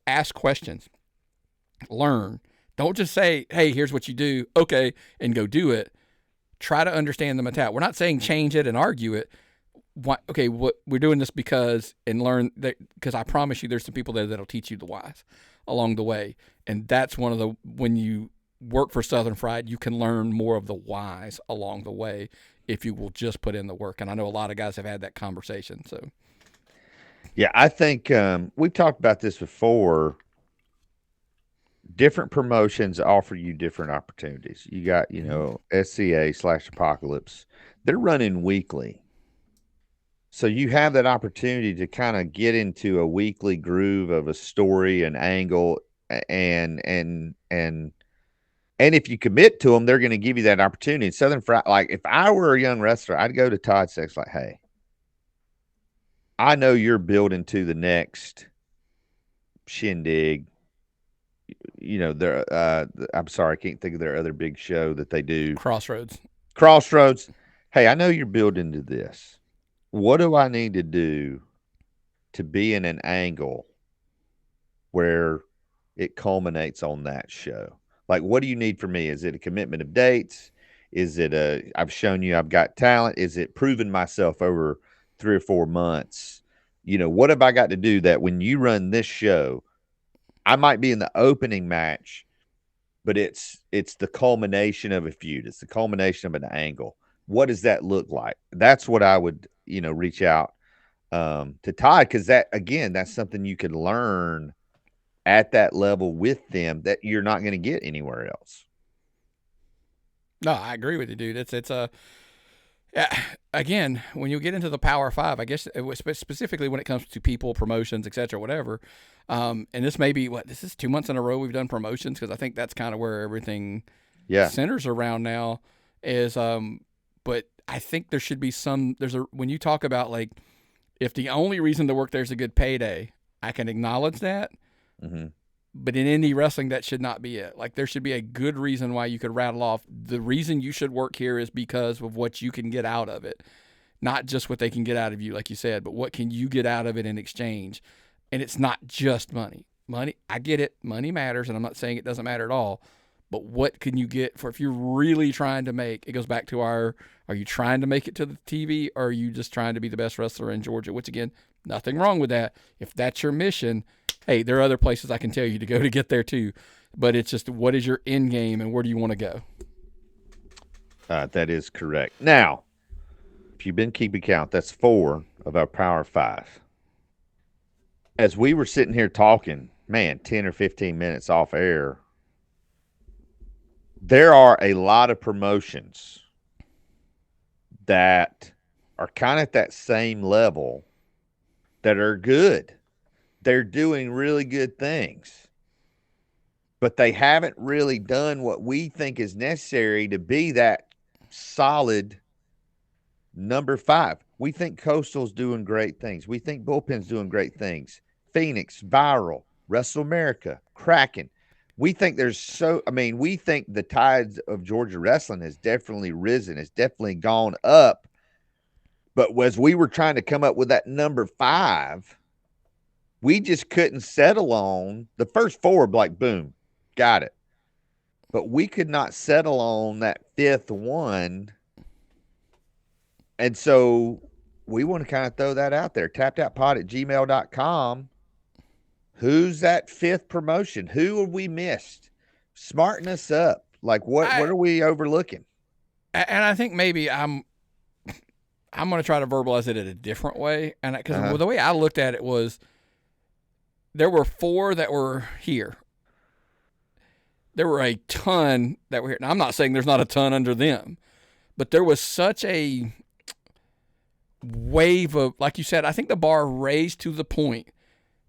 ask questions. Learn. Don't just say, hey, here's what you do, okay, and go do it. Try to understand the mentality. We're not saying change it and argue it. What we're doing this because, and learn that, because I promise you there's some people there that'll teach you the whys along the way. And that's one of the, when you work for Southern Fried, you can learn more of the whys along the way if you will just put in the work. And I know a lot of guys have had that conversation. So, yeah, I think we've talked about this before. Different promotions offer you different opportunities. You got, SCA/Apocalypse. They're running weekly. So you have that opportunity to kind of get into a weekly groove of a story and angle, and if you commit to them, they're going to give you that opportunity. And Southern Fried, like if I were a young wrestler, I'd go to Todd Sex like, hey, I know you're building to the next shindig. I'm sorry, I can't think of their other big show that they do. Crossroads. Hey, I know you're building to this. What do I need to do to be in an angle where it culminates on that show? Like, what do you need from me? Is it a commitment of dates? Is it I've shown you I've got talent? Is it proving myself over 3 or 4 months? What have I got to do that when you run this show, I might be in the opening match, but it's the culmination of a feud. It's the culmination of an angle. What does that look like? That's what I would, reach out to Todd, because that's something you can learn at that level with them that you're not going to get anywhere else. No, I agree with you, dude. It's again, when you get into the Power Five, I guess specifically when it comes to people, promotions, etc., whatever. And this may be this is 2 months in a row we've done promotions, because I think that's kind of where everything centers around now. Is but I think there should be when you talk about, like, if the only reason to work there is a good payday, I can acknowledge that. Mm-hmm. But in indie wrestling, that should not be it. Like, there should be a good reason why you could rattle off the reason you should work here is because of what you can get out of it. not just what they can get out of you, like you said, but what can you get out of it in exchange. And it's not just money. Money, I get it. Money matters, and I'm not saying it doesn't matter at all. But what can you get for if you're really trying to make? It goes back to are you trying to make it to the TV, or are you just trying to be the best wrestler in Georgia? Which again, nothing wrong with that. If that's your mission, hey, there are other places I can tell you to go to get there too. But it's just what is your end game and where do you want to go? That is correct. Now, if you've been keeping count, that's 4 of our Power 5. As we were sitting here talking, man, 10 or 15 minutes off air, there are a lot of promotions that are kind of at that same level that are good. They're doing really good things, but they haven't really done what we think is necessary to be that solid number 5. We think Coastal's doing great things. We think Bullpen's doing great things. Phoenix, Viral, Wrestle America, Kraken. We think we think the tides of Georgia wrestling has definitely risen. It's definitely gone up. But as we were trying to come up with that number 5, we just couldn't settle on the first 4, like, boom, got it. But we could not settle on that 5th one. And so we want to kind of throw that out there. tappedoutpod@gmail.com. Who's that 5th promotion? Who have we missed? Smarten us up. Like, what are we overlooking? And I think maybe I'm going to try to verbalize it in a different way. And because the way I looked at it was there were 4 that were here. There were a ton that were here. Now, I'm not saying there's not a ton under them, but there was such a wave of, like you said, I think the bar raised to the point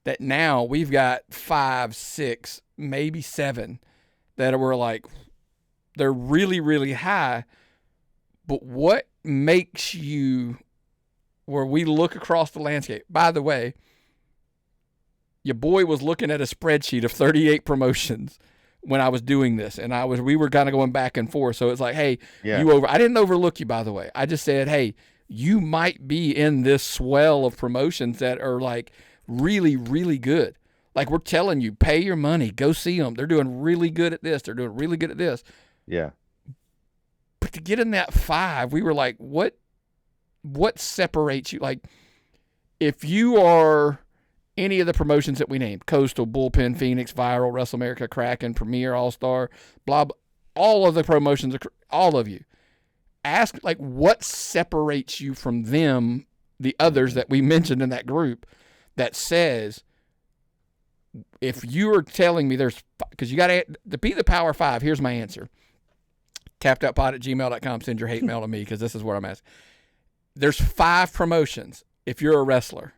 that now we've got 5, 6, maybe 7 that were like, they're really, really high. But what makes you, where we look across the landscape, by the way, your boy was looking at a spreadsheet of 38 promotions when I was doing this, and we were kind of going back and forth. So it's like, hey, I didn't overlook you, by the way. I just said, hey, you might be in this swell of promotions that are like really, really good. Like, we're telling you, pay your money, go see them. They're doing really good at this. They're doing really good at this. Yeah. But to get in that 5, we were like, what separates you? Like, if you are any of the promotions that we named, Coastal, Bullpen, Phoenix, Viral, Wrestle America, Kraken, Premier, All-Star, blah, blah, all of the promotions, all of you, ask, like, what separates you from them, the others that we mentioned in that group, that says, if you are telling me because you got to be the Power 5, here's my answer. tappedoutpod@gmail.com, send your hate mail to me, because this is what I'm asking. There's 5 promotions. If you're a wrestler,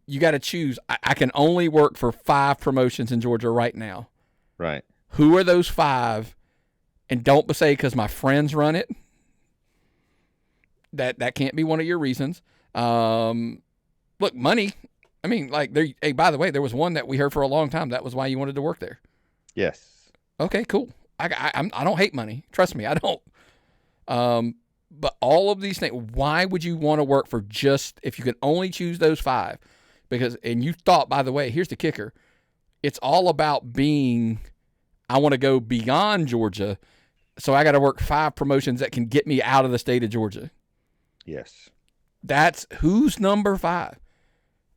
you got to choose. I can only work for 5 promotions in Georgia right now. Right. Who are those 5? And don't say because my friends run it. That can't be one of your reasons. Look, money. I mean, like, hey, by the way, there was one that we heard for a long time. That was why you wanted to work there. Yes. Okay, cool. I don't hate money. Trust me, I don't. But all of these things, why would you want to work for just, if you could only choose those 5? And you thought, by the way, here's the kicker. It's all about I want to go beyond Georgia, so I got to work 5 promotions that can get me out of the state of Georgia. Yes. That's who's number 5.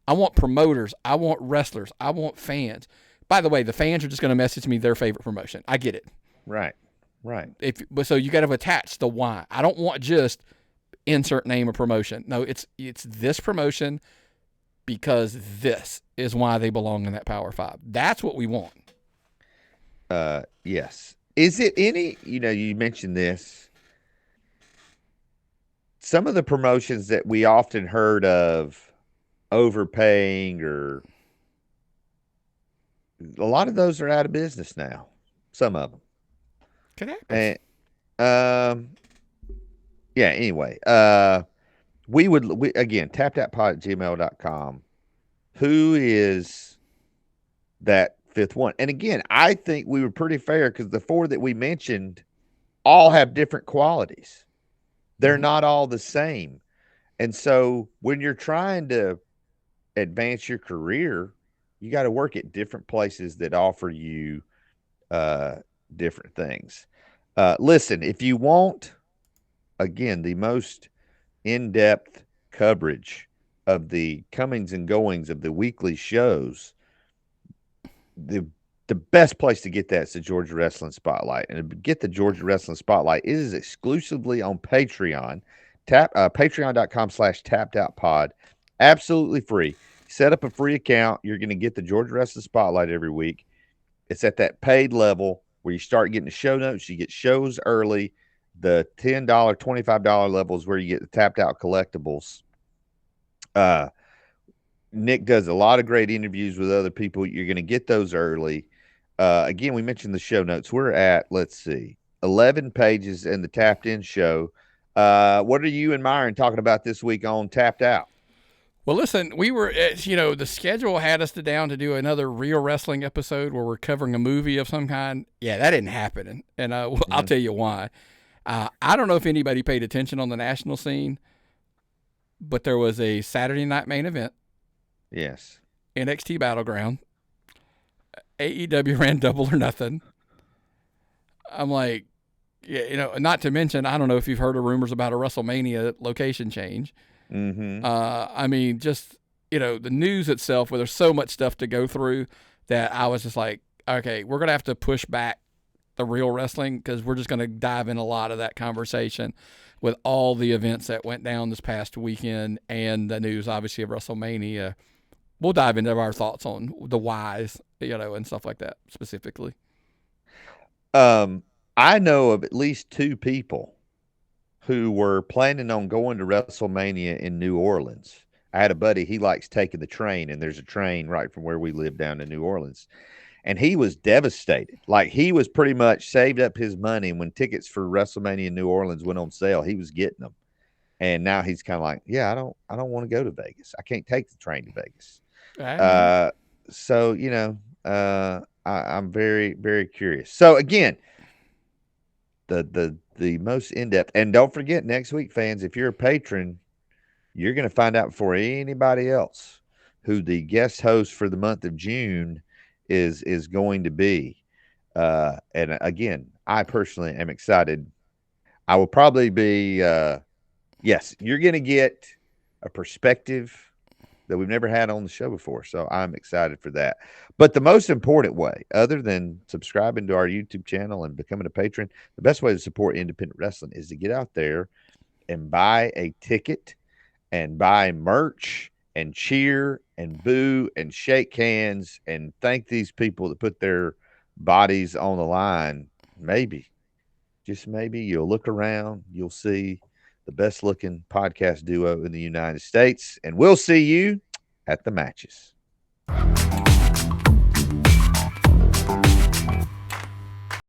I want promoters. I want wrestlers. I want fans. By the way, the fans are just going to message me their favorite promotion. I get it. Right. So you got to attach the why. I don't want just insert name of promotion. No, it's this promotion because this is why they belong in that Power 5. That's what we want. Yes. Is it any, you mentioned this, some of the promotions that we often heard of overpaying, or a lot of those are out of business now. Some of them. Could happen. And, yeah, anyway, we again, tappedoutpod@gmail.com. Who is that 5th one? And again, I think we were pretty fair because the 4 that we mentioned all have different qualities. They're not all the same. And so when you're trying to advance your career, you got to work at different places that offer you uh, different things. Listen, if you want, again, the most in depth coverage of the comings and goings of the weekly shows, the the best place to get that is the Georgia Wrestling Spotlight. And to get the Georgia Wrestling Spotlight, it is exclusively on Patreon. Patreon.com/tapped out pod. Absolutely free. Set up a free account. You're going to get the Georgia Wrestling Spotlight every week. It's at that paid level where you start getting the show notes. You get shows early. The $10, $25 levels where you get the tapped out collectibles. Nick does a lot of great interviews with other people. You're going to get those early. Again, we mentioned the show notes. We're at, let's see, 11 pages in the Tapped In show. What are you and Myron talking about this week on Tapped Out? Well, listen, we were, the schedule had us down to do another real wrestling episode where we're covering a movie of some kind. Yeah, that didn't happen. And I'll tell you why. I don't know if anybody paid attention on the national scene, but there was a Saturday night main event. Yes. NXT Battleground. AEW ran Double or Nothing. I'm like, yeah, not to mention, I don't know if you've heard of rumors about a WrestleMania location change. Mm-hmm. I mean, just, the news itself, where there's so much stuff to go through that I was just like, okay, we're going to have to push back the real wrestling because we're just going to dive in a lot of that conversation with all the events that went down this past weekend and the news, obviously, of WrestleMania. We'll dive into our thoughts on the whys, and stuff like that specifically. I know of at least two people who were planning on going to WrestleMania in New Orleans. I had a buddy, he likes taking the train, and there's a train right from where we live down to New Orleans. And he was devastated. Like, he was pretty much saved up his money. And when tickets for WrestleMania in New Orleans went on sale, he was getting them. And now he's kind of like, yeah, I don't want to go to Vegas. I can't take the train to Vegas. So, I'm very, very curious. So again, the most in-depth, and don't forget, next week, fans, if you're a patron, you're going to find out before anybody else who the guest host for the month of June is going to be. And again, I personally am excited. I will probably be, yes, you're going to get a perspective that we've never had on the show before. So I'm excited for that. But the most important way, other than subscribing to our YouTube channel and becoming a patron, the best way to support independent wrestling is to get out there and buy a ticket and buy merch and cheer and boo and shake hands and thank these people that put their bodies on the line. Maybe, just maybe, you'll look around, you'll see the best looking podcast duo in the United States, and we'll see you at the matches.